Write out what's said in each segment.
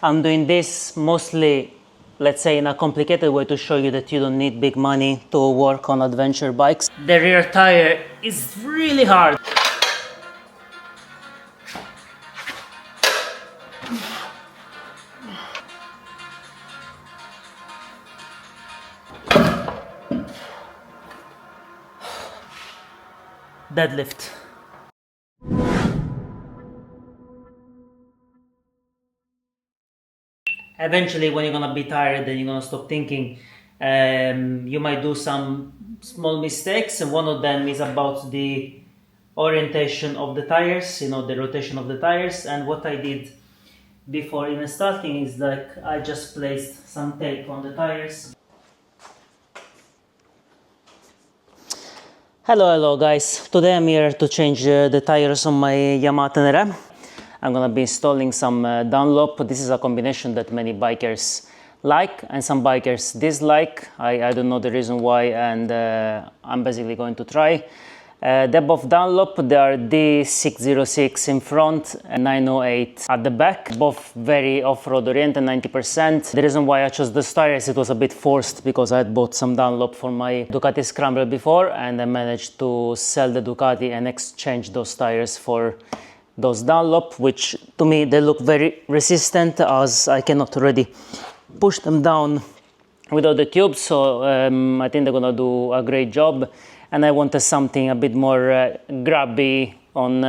I'm doing this mostly, let's say, in a complicated way to show you that you don't need big money to work on adventure bikes. The rear tire is really hard. Deadlift. Eventually, when you're gonna be tired, then you're gonna stop thinking. You might do some small mistakes, and one of them is about the orientation of the tires, you know, the rotation of the tires. And what I did before even starting is like I just placed some tape on the tires. Hello guys, today I'm here to change the tires on my Yamaha Tenere. I'm gonna be installing some Dunlop. This is a combination that many bikers like and some bikers dislike. I don't know the reason why, and I'm basically going to try. They're both Dunlop. They are D606 in front and 908 at the back. Both very off-road oriented, 90%. The reason why I chose those tires, it was a bit forced because I had bought some Dunlop for my Ducati Scrambler before, and I managed to sell the Ducati and exchange those tires for those Dunlop, which to me they look very resistant, as I cannot already push them down without the tubes. So I think they're gonna do a great job. And I wanted something a bit more grabby on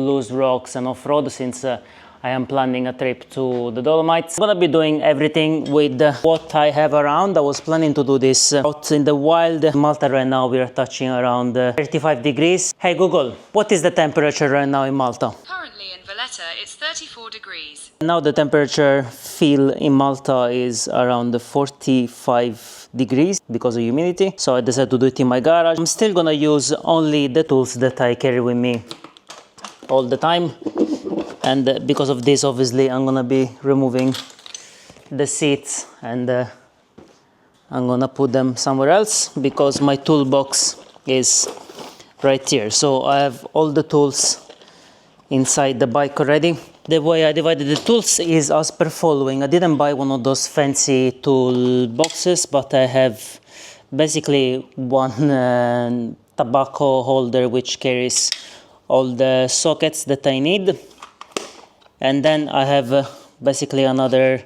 loose rocks and off-road, since I am planning a trip to the Dolomites. I'm gonna be doing everything with what I have around. I was planning to do this out in the wild. In Malta right now we are touching around 35 degrees. Hey Google, what is the temperature right now in Malta? Currently in Valletta it's 34 degrees. Now the temperature feel in Malta is around 45 degrees because of humidity, so I decided to do it in my garage. I'm still gonna use only the tools that I carry with me all the time, and because of this obviously I'm gonna be removing the seats and I'm gonna put them somewhere else because my toolbox is right here. So I have all the tools inside the bike already. The way I divided the tools is as per following. I didn't buy one of those fancy tool boxes, but I have basically one tobacco holder which carries all the sockets that I need. And then I have basically another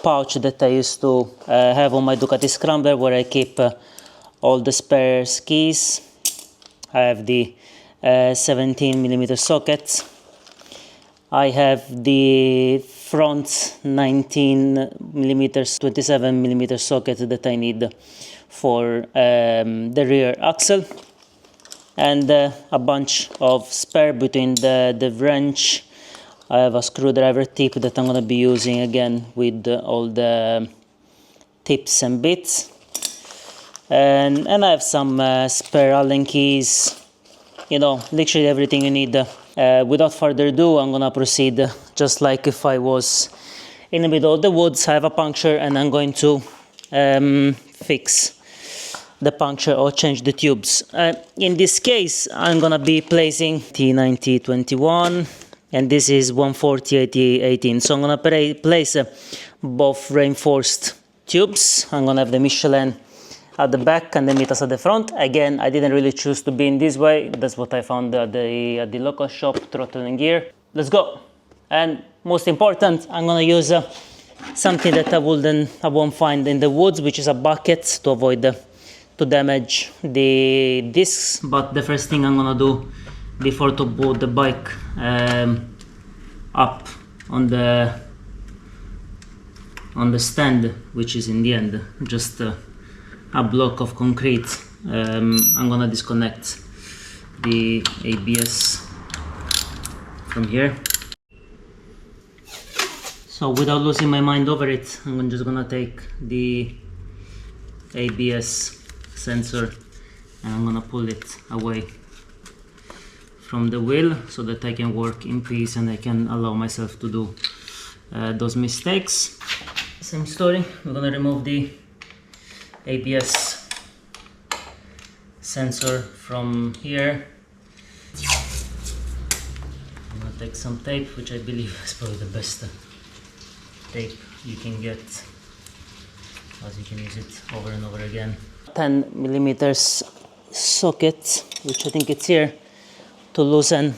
pouch that I used to have on my Ducati Scrambler where I keep all the spare keys. I have the 17mm sockets. I have the front 19mm, 27mm socket that I need for the rear axle, and a bunch of spare between the wrench. I have a screwdriver tip that I'm going to be using again with all the tips and bits, and I have some spare Allen keys, you know, literally everything you need. Without further ado, I'm gonna proceed just like if I was in the middle of the woods. I have a puncture and I'm going to fix the puncture or change the tubes. In this case, I'm gonna be placing T9021 and this is 140/80/18. So I'm gonna place both reinforced tubes. I'm gonna have the Michelin at the back and the Mitas at the front. Again, I didn't really choose to be in this way. That's what I found at the local shop, Throttle and Gear. Let's go. And most important, I'm gonna use something that I won't find in the woods, which is a bucket to avoid to damage the discs. But the first thing I'm gonna do before to put the bike up on the stand, which is in the end just a block of concrete, I'm gonna disconnect the ABS from here. So without losing my mind over it, I'm just gonna take the ABS sensor and I'm gonna pull it away from the wheel so that I can work in peace and I can allow myself to do those mistakes. Same story, we're gonna remove the ABS sensor from here. I'm gonna take some tape, which I believe is probably the best tape you can get, as you can use it over and over again. 10 millimeters socket, which I think it's here, to loosen,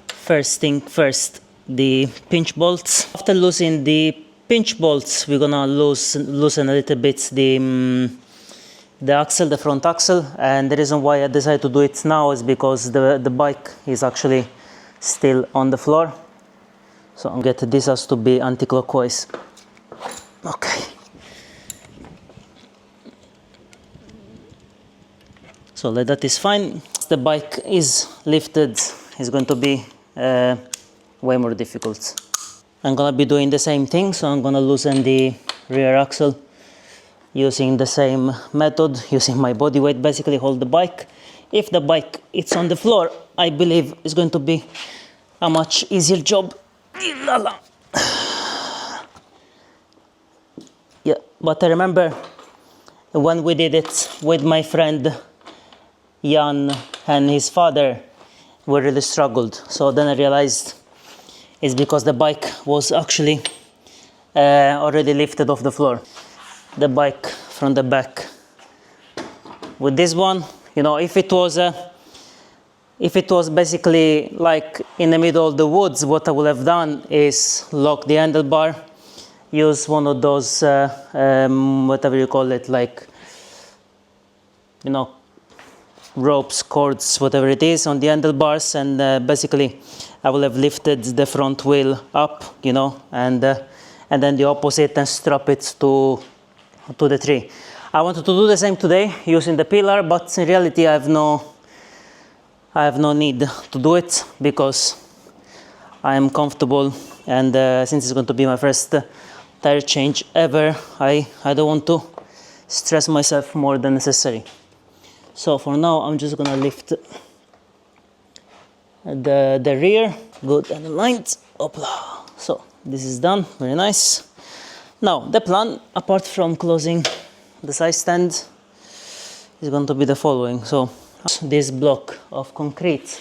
first thing first, the pinch bolts. After loosening the pinch bolts, we're gonna loosen a little bit the axle, the front axle. And the reason why I decided to do it now is because the bike is actually still on the floor. So I'm gonna get this has to be anti-clockwise. Okay. So that is fine. The bike is lifted, it's going to be way more difficult. I'm gonna be doing the same thing, so I'm gonna loosen the rear axle using the same method, using my body weight, basically hold the bike. If the bike is on the floor, I believe it's going to be a much easier job. Yeah, but I remember when we did it with my friend Jan and his father, we really struggled. So then I realized it's because the bike was actually already lifted off the floor. The bike from the back. With this one, you know, if it was basically like in the middle of the woods, what I would have done is lock the handlebar, use one of those whatever you call it, like, you know, ropes, cords, whatever it is on the handlebars, and basically I will have lifted the front wheel up, you know, and then the opposite and strap it to the tree. I wanted to do the same today using the pillar, but in reality I have no need to do it because I am comfortable, and since it's going to be my first tire change ever, I don't want to stress myself more than necessary. So for now, I'm just gonna lift the rear, good and aligned. Opla. So this is done, very nice. Now the plan, apart from closing the side stand, is going to be the following. So this block of concrete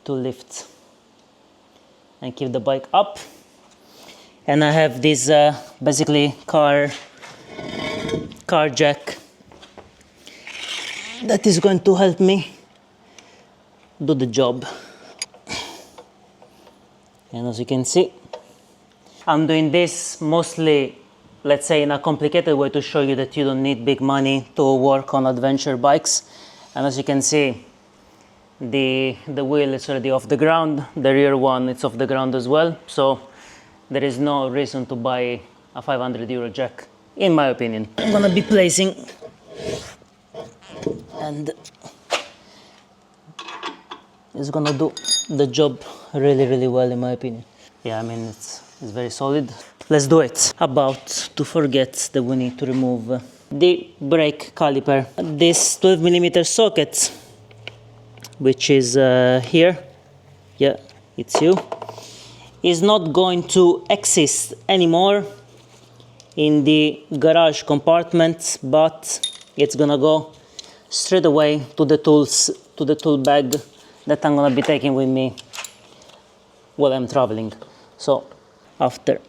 to lift and keep the bike up, and I have this basically car jack that is going to help me do the job. And as you can see, I'm doing this mostly, let's say, in a complicated way to show you that you don't need big money to work on adventure bikes. And as you can see, the wheel is already off the ground, the rear one is off the ground as well, so there is no reason to buy a 500 euro jack, in my opinion. I'm gonna be placing, and it's gonna do the job really well, in my opinion. Yeah, I mean, it's very solid. Let's do it. About to forget that we need to remove the brake caliper. This 12mm socket, which is here, yeah, it's you, is not going to exist anymore in the garage compartment, but it's gonna go straight away to the tools, to the tool bag that I'm gonna be taking with me while I'm traveling. So after,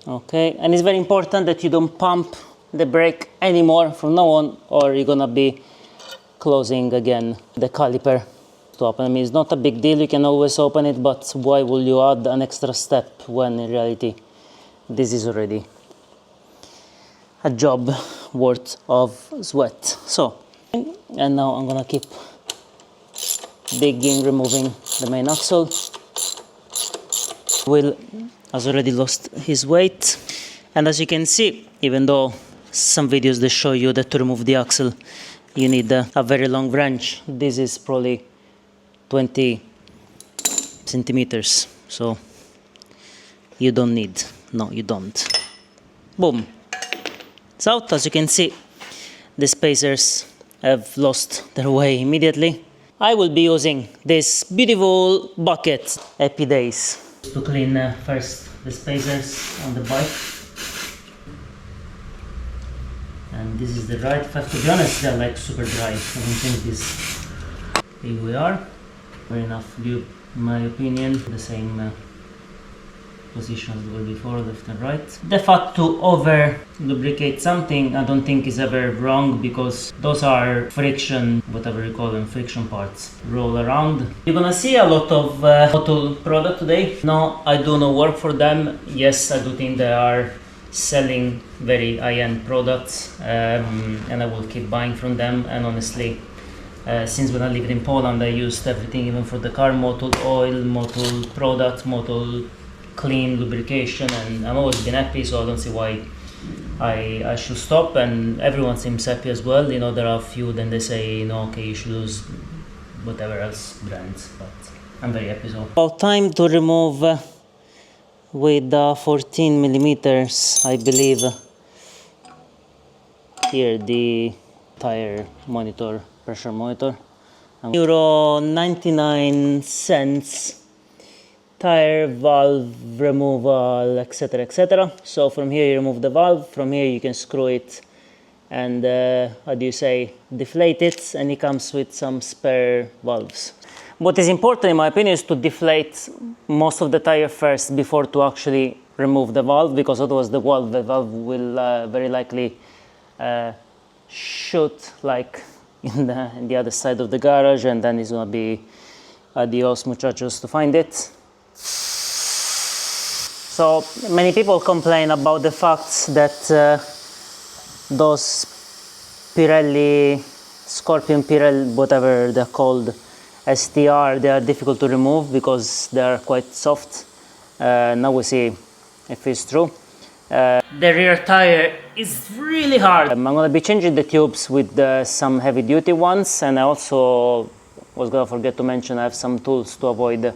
okay, and it's very important that you don't pump the brake anymore from now on, or you're gonna be closing again the caliper to open. I mean, it's not a big deal, you can always open it, but why will you add an extra step when in reality this is already a job worth of sweat. So, and now I'm gonna keep digging, removing the main axle. Wheel has already lost his weight, and as you can see, even though some videos they show you that to remove the axle you need a very long wrench, this is probably 20 centimeters, so you don't need, no you don't. Boom, it's out. As you can see, the spacers have lost their way immediately. I will be using this beautiful bucket, Happy Days, to clean first the spacers on the bike. And this is the right, to be honest, they're like super dry. I don't think this, here we are. Fair enough lube, in my opinion. The same positions as were before, left and right. The fact to over lubricate something I don't think is ever wrong, because those are friction, whatever you call them, friction parts, roll around. You're gonna see a lot of Motul product today. No, I do not work for them. Yes, I do think they are selling very high-end products, and I will keep buying from them. And honestly, since when I lived in Poland, I used everything, even for the car, Motul oil, Motul products, Motul clean lubrication, and I've always been happy, so I don't see why I should stop. And everyone seems happy as well. You know, there are a few, then they say, you know, okay, you should use whatever else brands, but I'm very happy. So about time to remove with 14 millimeters, I believe, here the tire monitor, pressure monitor. Euro 99 cents. Tire valve removal, etc, etc. So from here you remove the valve, from here you can screw it and how do you say, deflate it, and it comes with some spare valves. What is important in my opinion is to deflate most of the tire first before to actually remove the valve, because otherwise the valve will very likely shoot like in the other side of the garage, and then it's gonna be adios muchachos to find it. So many people complain about the fact that those Pirelli, Scorpion Pirelli, whatever they're called, STR, they are difficult to remove because they are quite soft. Now we see if it's true. The rear tire is really hard. I'm gonna be changing the tubes with some heavy duty ones, and I also was gonna forget to mention I have some tools to avoid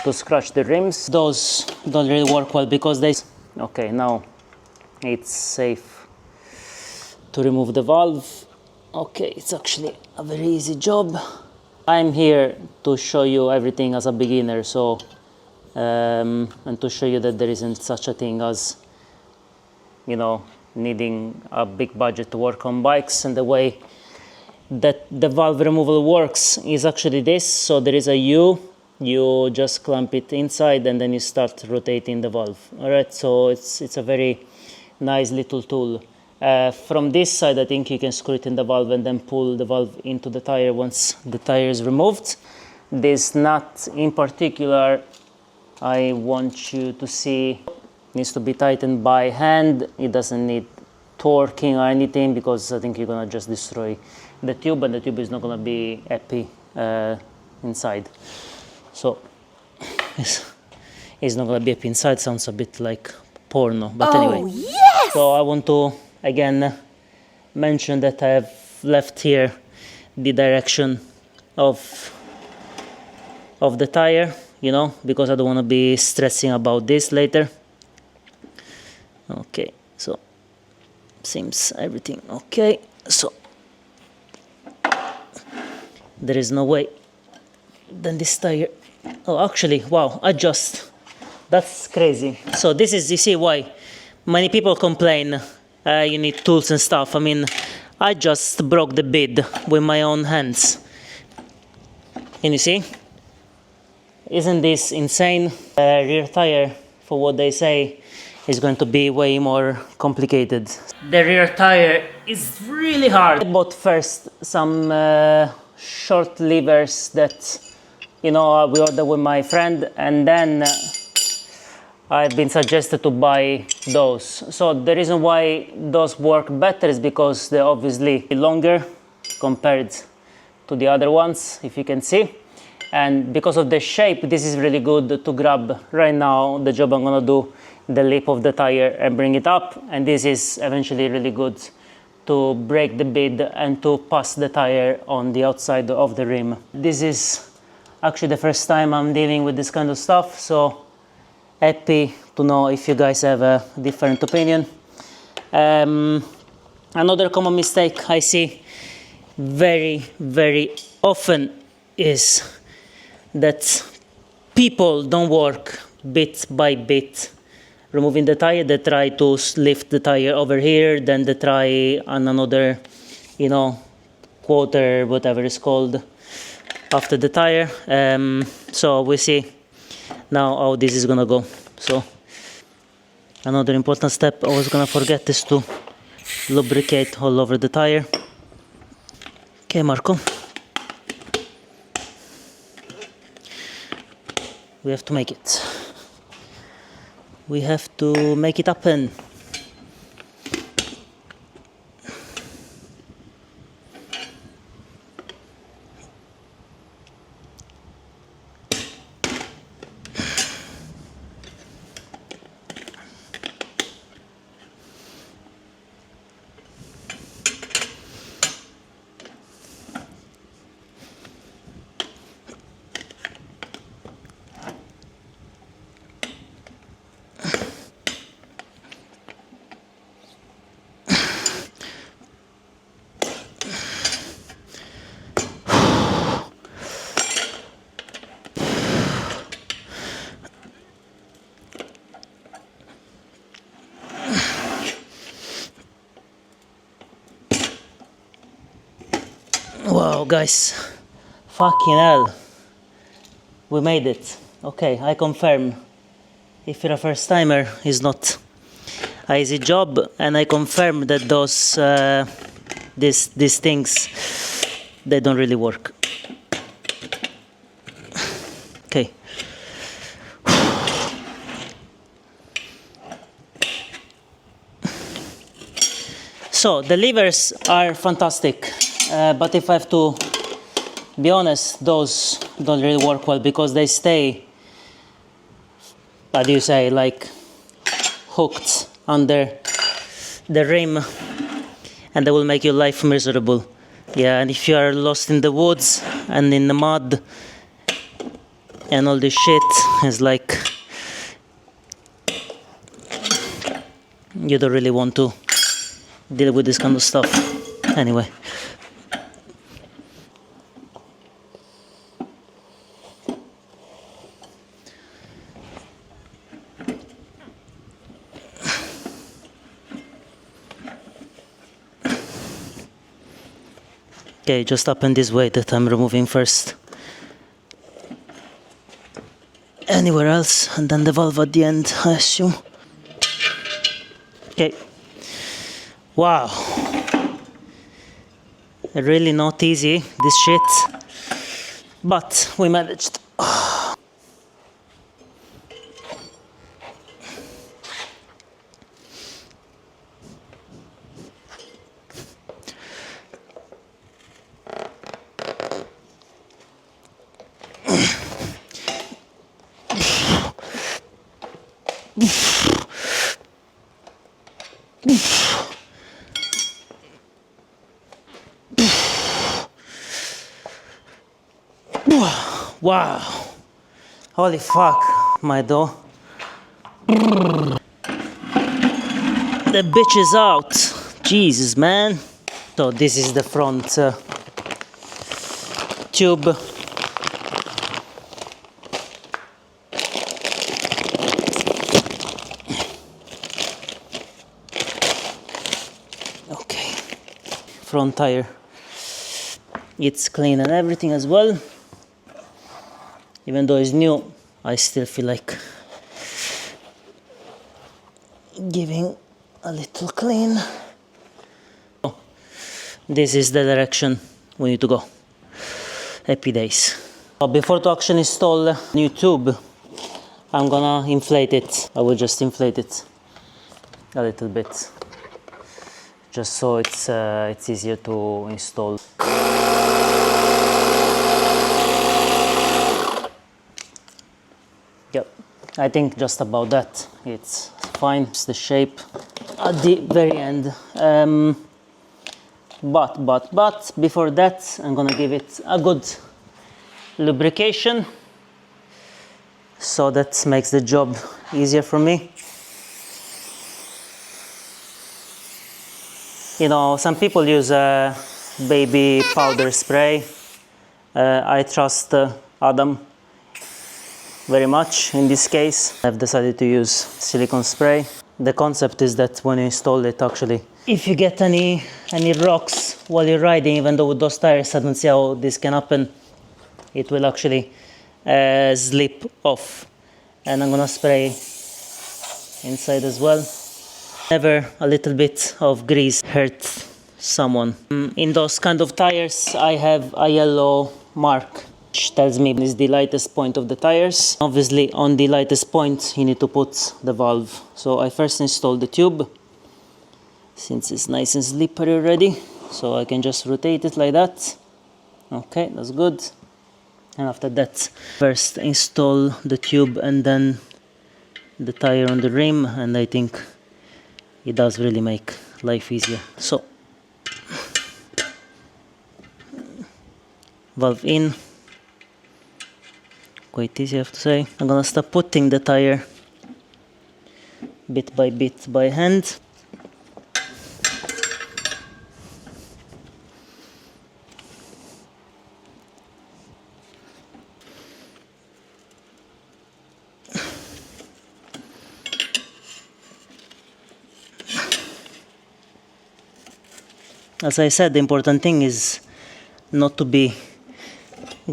to scratch the rims. Those don't really work well because they... Okay, now it's safe to remove the valve. Okay, it's actually a very easy job. I'm here to show you everything as a beginner, so and to show you that there isn't such a thing as, you know, needing a big budget to work on bikes. And the way that the valve removal works is actually this. So there is a U. You just clamp it inside and then you start rotating the valve. All right, so it's a very nice little tool. From this side, I think you can screw it in the valve and then pull the valve into the tire once the tire is removed. This nut in particular, I want you to see, needs to be tightened by hand. It doesn't need torquing or anything, because I think you're gonna just destroy the tube, and the tube is not gonna be happy inside. So it's not gonna be up inside. Sounds a bit like porno, but anyway. Yes! So I want to again mention that I have left here the direction of the tire, you know, because I don't want to be stressing about this later. Okay, so seems everything okay. So there is no way then this tire... Oh, actually, wow, that's crazy. So this is, you see why many people complain you need tools and stuff. I mean, I just broke the bid with my own hands. Can you see? Isn't this insane? Rear tire, for what they say, is going to be way more complicated. The rear tire is really hard. I bought first some short levers that, you know, we ordered with my friend, and then I've been suggested to buy those. So the reason why those work better is because they're obviously longer compared to the other ones, if you can see. And because of the shape, this is really good to grab. Right now, the job I'm gonna do, the lip of the tire and bring it up. And this is eventually really good to break the bid and to pass the tire on the outside of the rim. This is actually the first time I'm dealing with this kind of stuff, so happy to know if you guys have a different opinion. Another common mistake I see very, very often is that people don't work bit by bit removing the tire. They try to lift the tire over here, then they try on another, you know, quarter, whatever it's called, after the tire. So we see now how this is gonna go. So another important step I was gonna forget is to lubricate all over the tire. Okay, Marco. We have to make it. We have to make it happen. Wow, guys, fucking hell, we made it. Okay, I confirm, if you're a first timer, it's not an easy job, and I confirm that those these things, they don't really work. Okay. So the levers are fantastic. But if I have to be honest, those don't really work well because they stay, what do you say, like hooked under the rim, and they will make your life miserable. Yeah, and if you are lost in the woods and in the mud and all this shit, it's like you don't really want to deal with this kind of stuff. Anyway. Okay, just happen this way that I'm removing first. Anywhere else, and then the valve at the end, I assume. Okay. Wow. Really not easy, this shit. But we managed. Wow. Holy fuck, my door. The bitch is out. Jesus, man. So this is the front tube. Okay. Front tire. It's clean and everything as well. Even though it's new, I still feel like giving a little clean. Oh, this is the direction we need to go. Happy days. Before to actually install a new tube, I'm gonna inflate it. I will just inflate it a little bit, just so it's easier to install. Yep, I think just about that. It's fine. It's the shape at the very end. But before that, I'm gonna give it a good lubrication, so that makes the job easier for me. You know, some people use a baby powder spray. I trust Adam very much in this case. I've decided to use silicone spray. The concept is that when you install it, actually, if you get any rocks while you're riding, even though with those tires I don't see how this can happen, it will actually slip off. And I'm gonna spray inside as well. Never a little bit of grease hurt someone. In those kind of tires I have a yellow mark which tells me this is the lightest point of the tires. Obviously on the lightest point you need to put the valve. So I first install the tube, since it's nice and slippery already, so I can just rotate it like that. Okay, that's good. And after that, first install the tube and then the tire on the rim, and I think it does really make life easier. So valve in, quite easy I have to say. I'm gonna start putting the tire bit by hand. As I said, the important thing is not to be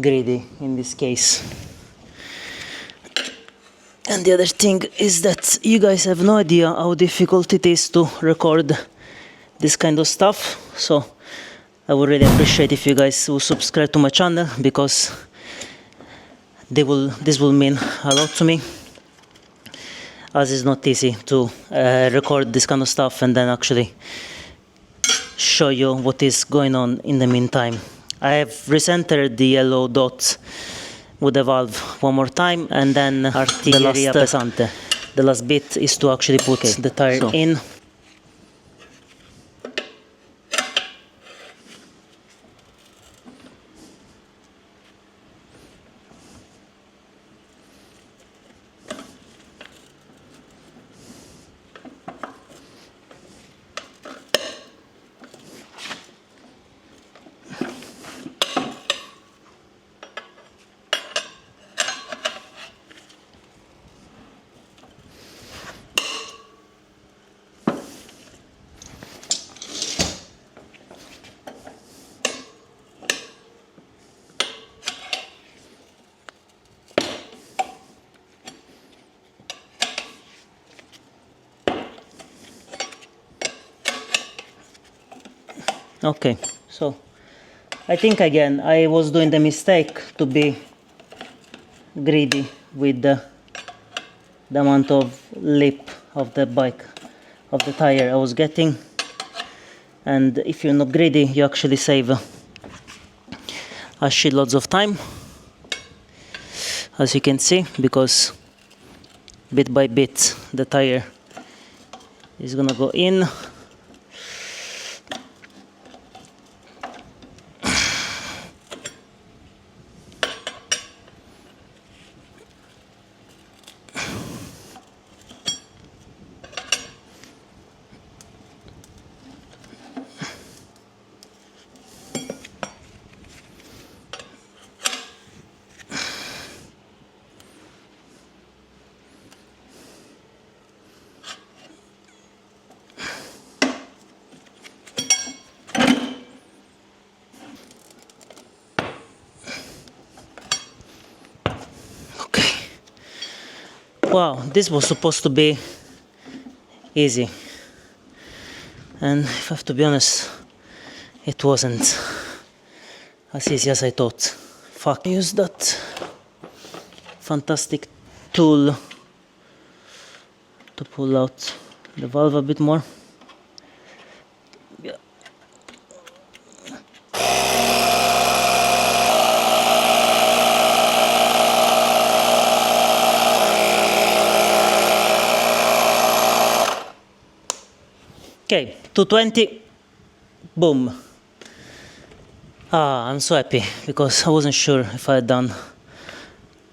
greedy in this case. And the other thing is that you guys have no idea how difficult it is to record this kind of stuff. So I would really appreciate if you guys will subscribe to my channel, because this will mean a lot to me, as it's not easy to record this kind of stuff and then actually show you what is going on in the meantime. I have recentered the yellow dot with the valve one more time, and then artiglia pesante. The last bit is to actually put the tire in. Okay, so I think again I was doing the mistake to be greedy with the amount of lip of the bike, of the tire I was getting. And if you're not greedy, you actually save a shitloads of time, as you can see, because bit by bit the tire is gonna go in. Wow, this was supposed to be easy, and if I have to be honest, it wasn't as easy as I thought. Fuck, use that fantastic tool to pull out the valve a bit more. Yeah. Okay, 220, boom. I'm so happy, because I wasn't sure if I had done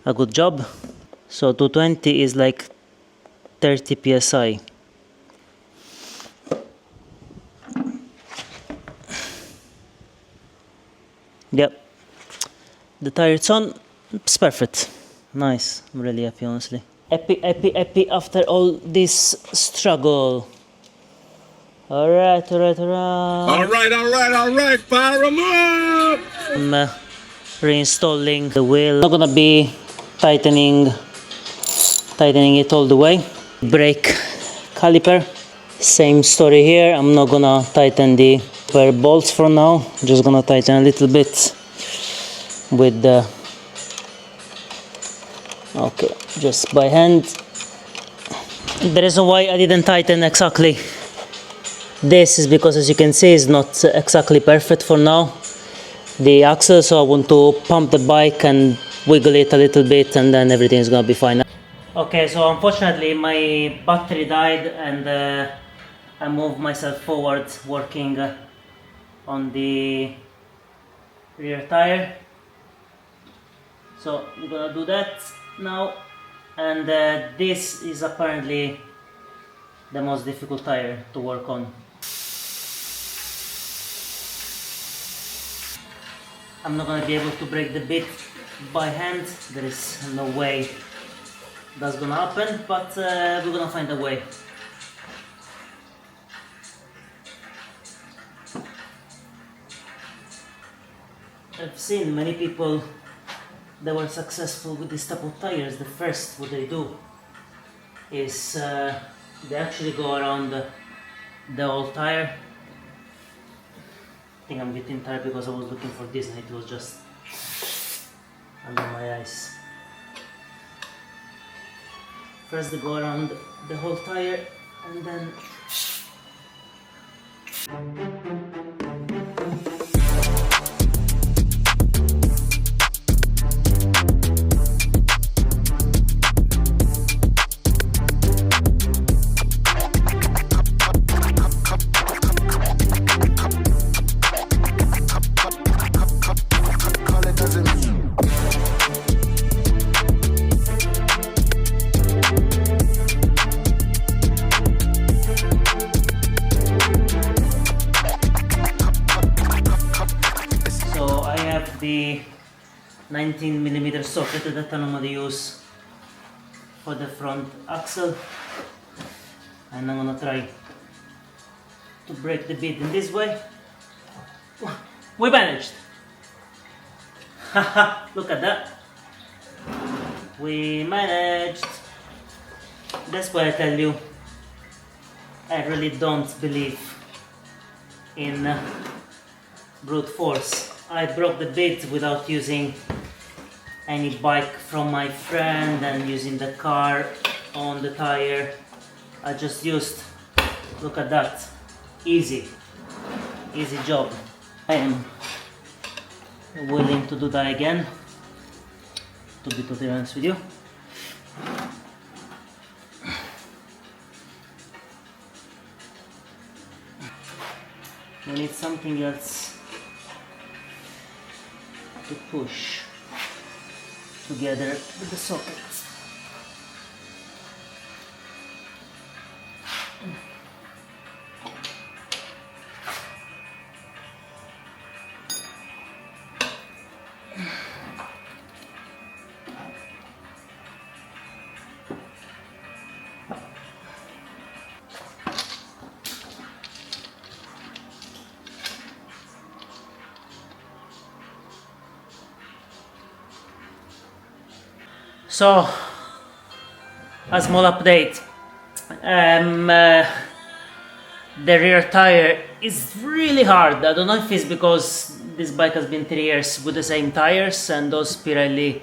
a good job. So 220 is like 30 psi. Yep, the tire it's on, it's perfect. Nice, I'm really happy, honestly. Happy after all this struggle. Alright, All right, fire 'em up! reinstalling the wheel. I'm not gonna be tightening it all the way. Brake caliper, same story here. I'm not gonna tighten the bolts for now. Just gonna tighten a little bit with the okay, just by hand. The reason why I didn't tighten exactly this is because, as you can see, it's not exactly perfect for now, the axle, so I want to pump the bike and wiggle it a little bit, and then everything is gonna be fine. Okay, so unfortunately my battery died, and I moved myself forward working on the rear tire. So we're gonna do that now, and this is apparently the most difficult tire to work on. I'm not gonna be able to break the bit by hand. There is no way that's gonna happen, but we're gonna find a way. I've seen many people that were successful with this type of tires. The first what they do is they actually go around the whole tire. I think I'm getting tired because I was looking for this and it was just under my eyes. First they go around the whole tire and then the 19mm socket that I'm going to use for the front axle, and I'm going to try to break the bit in this way. We managed! Haha, look at that! We managed! That's why I tell you, I really don't believe in brute force. I broke the bit without using any bike from my friend and using the car on the tire. I just used, look at that, easy job. I am willing to do that again, to be totally honest with you. We need something else to push together with the sockets. So, a small update. The rear tire is really hard. I don't know if it's because this bike has been 3 years with the same tires, and those Pirelli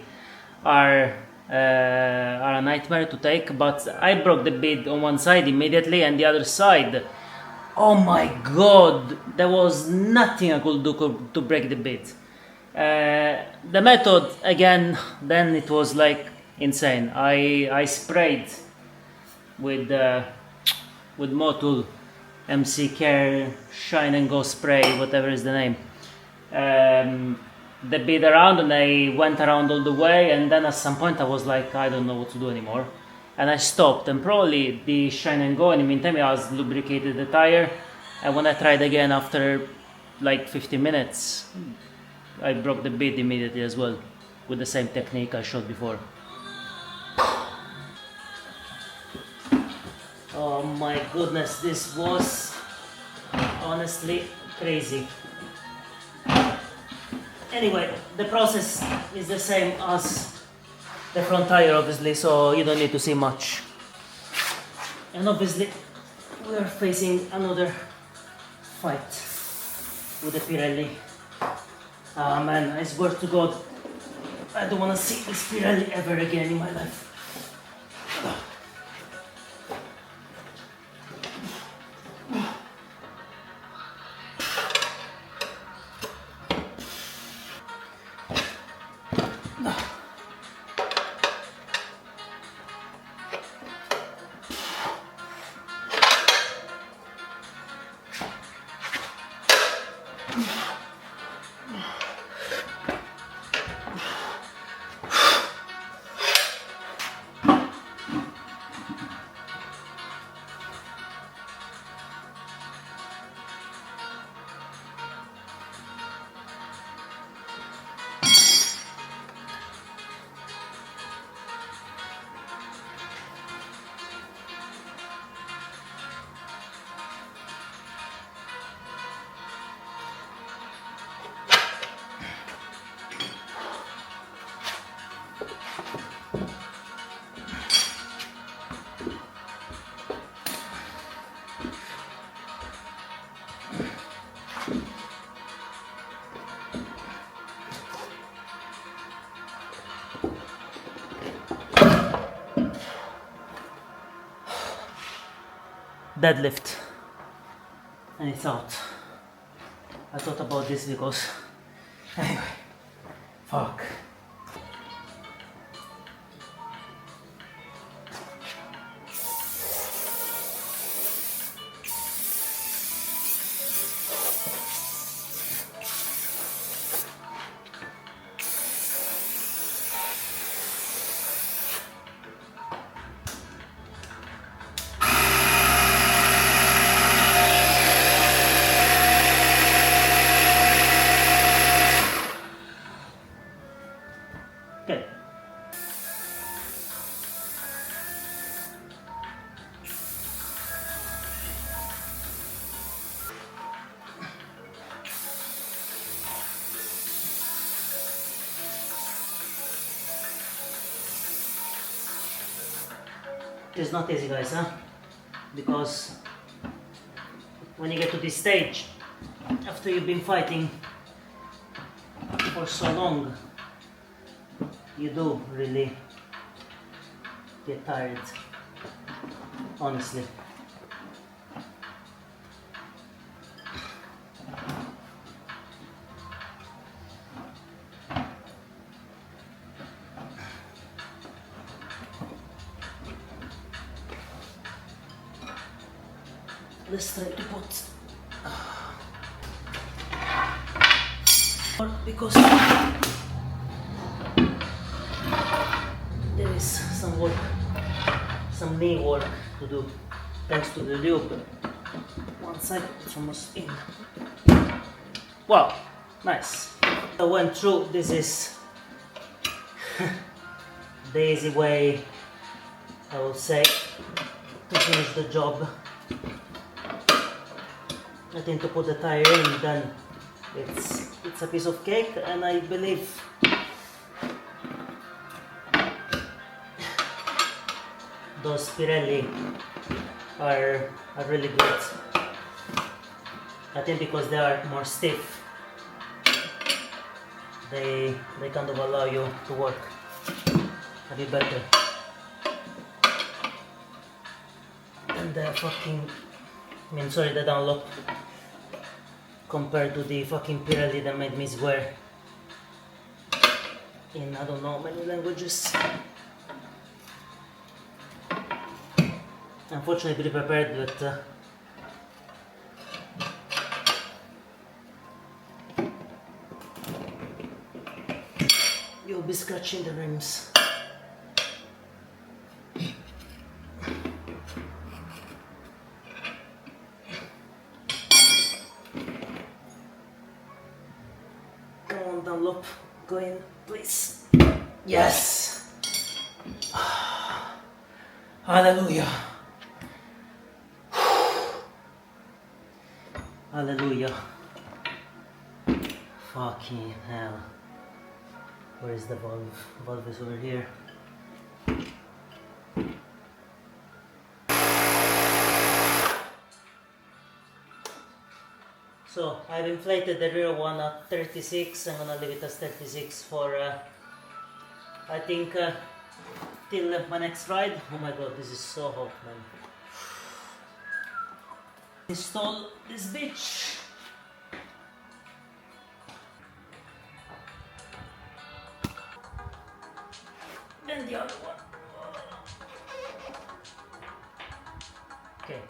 are a nightmare to take. But I broke the bit on one side immediately, and the other side, oh my god, there was nothing I could do to break the bit. The method again, then it was like insane. I sprayed with Motul MC Care Shine and Go spray, whatever is the name, the bit around, and I went around all the way, and then at some point I was like, I don't know what to do anymore, and I stopped. And probably the Shine and Go, in the meantime I was lubricated the tire, and when I tried again after like 50 minutes I broke the bit immediately as well, with the same technique I showed before. Oh my goodness, this was honestly crazy. Anyway, the process is the same as the front tire obviously, so you don't need to see much. And obviously we are facing another fight with the Pirelli. Ah man, I swear to God, I don't want to see this Pirelli ever again in my life. Deadlift, and it's out. I thought about this because anyway, fuck. Okay. It's not easy, guys, huh? Because when you get to this stage, after you've been fighting for so long, you do really get tired, honestly. Let's try to put because there is some work, some knee work to do, thanks to the lube. One side it's almost in. Wow, nice. I went through. This is the easy way, I would say, to finish the job. I think to put the tire in, then it's a piece of cake, and I believe those Pirelli are really good. I think because they are more stiff, they kind of allow you to work a bit better. And the fucking, the download compared to the fucking Pirelli that made me swear in I don't know how many languages. Unfortunately, be prepared, but you'll be scratching the rims. Come on, Dunlop, go in, please. Yes! Hallelujah! Hallelujah! Fucking hell. Where is the valve? Valve is over here. So I've inflated the rear one at 36. I'm gonna leave it as 36 for I think till my next ride. Oh my god, this is so hot, man. Install this bitch. Then the other one. Okay.